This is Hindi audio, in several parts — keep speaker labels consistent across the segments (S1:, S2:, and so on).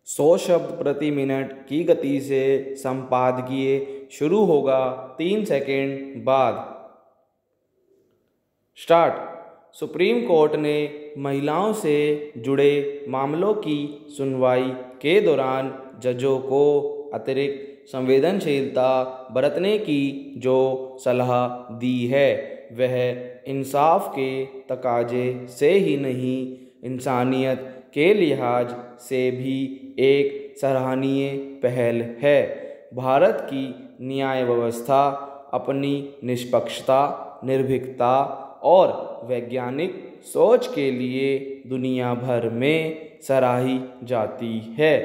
S1: 100 शब्द प्रति मिनट की गति से संपादकीय शुरू होगा 3 सेकंड बाद। स्टार्ट। सुप्रीम कोर्ट ने महिलाओं से जुड़े मामलों की सुनवाई के दौरान जजों को अतिरिक्त संवेदनशीलता बरतने की जो सलाह दी है वह इंसाफ के तकाजे से ही नहीं, इंसानियत के लिहाज से भी एक सराहनीय पहल है। भारत की न्याय व्यवस्था अपनी निष्पक्षता, निर्भीकता और वैज्ञानिक सोच के लिए दुनिया भर में सराही जाती है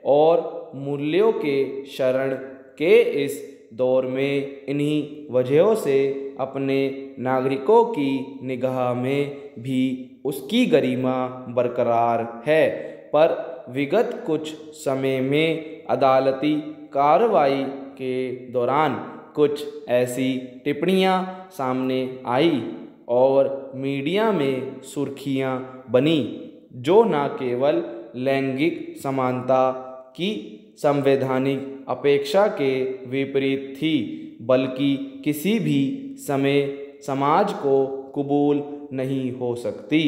S1: और मूल्यों के शरण के इस दौर में इन्हीं वजहों से अपने नागरिकों की निगाह में भी उसकी गरिमा बरकरार है। पर विगत कुछ समय में अदालती कार्रवाई के दौरान कुछ ऐसी टिप्पणियां सामने आई और मीडिया में सुर्खियां बनी जो न केवल लैंगिक समानता की संवैधानिक अपेक्षा के विपरीत थी, बल्कि किसी भी समय समाज को कबूल नहीं हो सकती।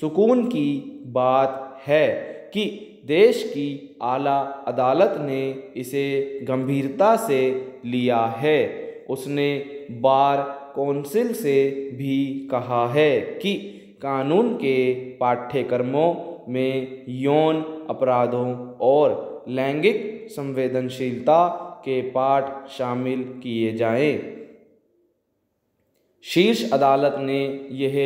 S1: सुकून की बात है कि देश की आला अदालत ने इसे गंभीरता से लिया है। उसने बार कौंसिल से भी कहा है कि कानून के पाठ्यक्रमों में यौन अपराधों और लैंगिक संवेदनशीलता के पाठ शामिल किए जाएं। शीर्ष अदालत ने यह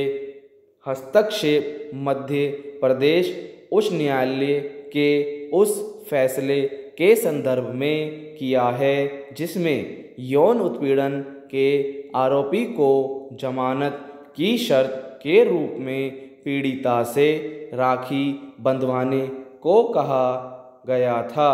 S1: हस्तक्षेप मध्य प्रदेश उच्च न्यायालय के उस फैसले के संदर्भ में किया है जिसमें यौन उत्पीड़न के आरोपी को जमानत की शर्त के रूप में पीड़िता से राखी बंधवाने को कहा गया था।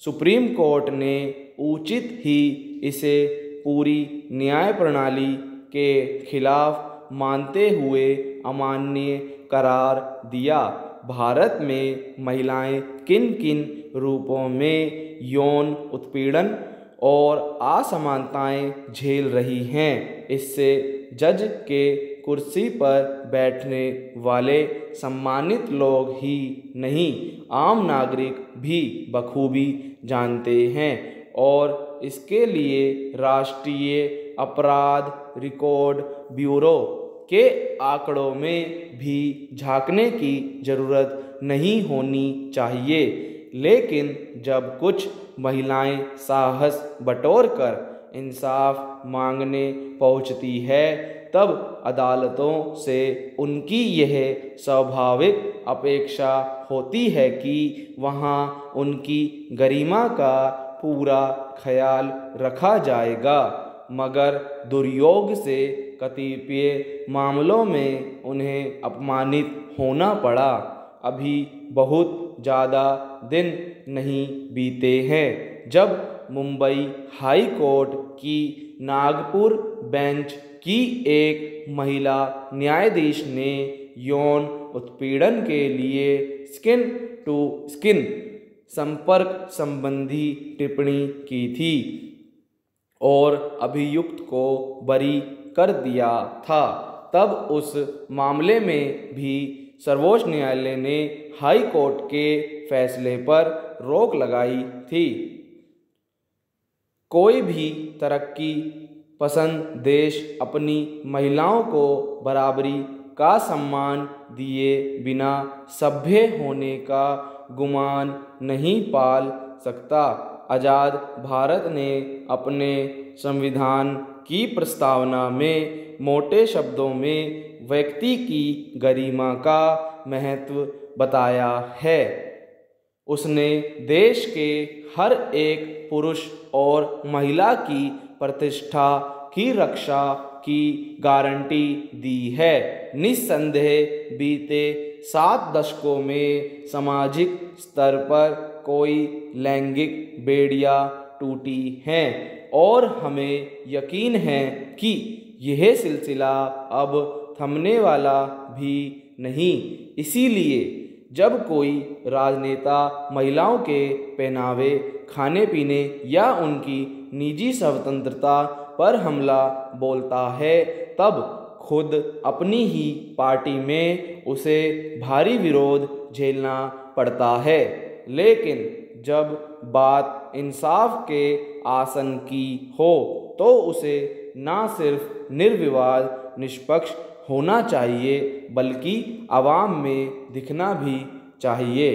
S1: सुप्रीम कोर्ट ने उचित ही इसे पूरी न्याय प्रणाली के खिलाफ मानते हुए अमान्य करार दिया। भारत में महिलाएं किन किन रूपों में यौन उत्पीड़न और असमानताएं झेल रही हैं, इससे जज के कुर्सी पर बैठने वाले सम्मानित लोग ही नहीं, आम नागरिक भी बखूबी जानते हैं और इसके लिए राष्ट्रीय अपराध रिकॉर्ड ब्यूरो के आंकड़ों में भी झांकने की जरूरत नहीं होनी चाहिए। लेकिन जब कुछ महिलाएं साहस बटोरकर इंसाफ मांगने पहुंचती है तब अदालतों से उनकी यह स्वाभाविक अपेक्षा होती है कि वहां उनकी गरिमा का पूरा ख्याल रखा जाएगा, मगर दुर्योग से कतिपय मामलों में उन्हें अपमानित होना पड़ा। अभी बहुत ज़्यादा दिन नहीं बीते हैं जब मुंबई हाई कोर्ट की नागपुर बेंच की एक महिला न्यायाधीश ने यौन उत्पीड़न के लिए स्किन टू स्किन संपर्क संबंधी टिप्पणी की थी और अभियुक्त को बरी कर दिया था। तब उस मामले में भी सर्वोच्च न्यायालय ने हाई कोर्ट के फैसले पर रोक लगाई थी। कोई भी तरक्की पसंद देश अपनी महिलाओं को बराबरी का सम्मान दिए बिना सभ्य होने का गुमान नहीं पाल सकता। आज़ाद भारत ने अपने संविधान की प्रस्तावना में मोटे शब्दों में व्यक्ति की गरिमा का महत्व बताया है। उसने देश के हर एक पुरुष और महिला की प्रतिष्ठा की रक्षा की गारंटी दी है। निस्संदेह बीते 7 दशकों में सामाजिक स्तर पर कोई लैंगिक बेड़ियां टूटी हैं और हमें यकीन है कि यह सिलसिला अब थमने वाला भी नहीं। इसीलिए जब कोई राजनेता महिलाओं के पहनावे, खाने पीने या उनकी निजी स्वतंत्रता पर हमला बोलता है, तब खुद अपनी ही पार्टी में उसे भारी विरोध झेलना पड़ता है। लेकिन जब बात इंसाफ के आसन की हो तो उसे ना सिर्फ निर्विवाद निष्पक्ष होना चाहिए बल्कि आवाम में दिखना भी चाहिए।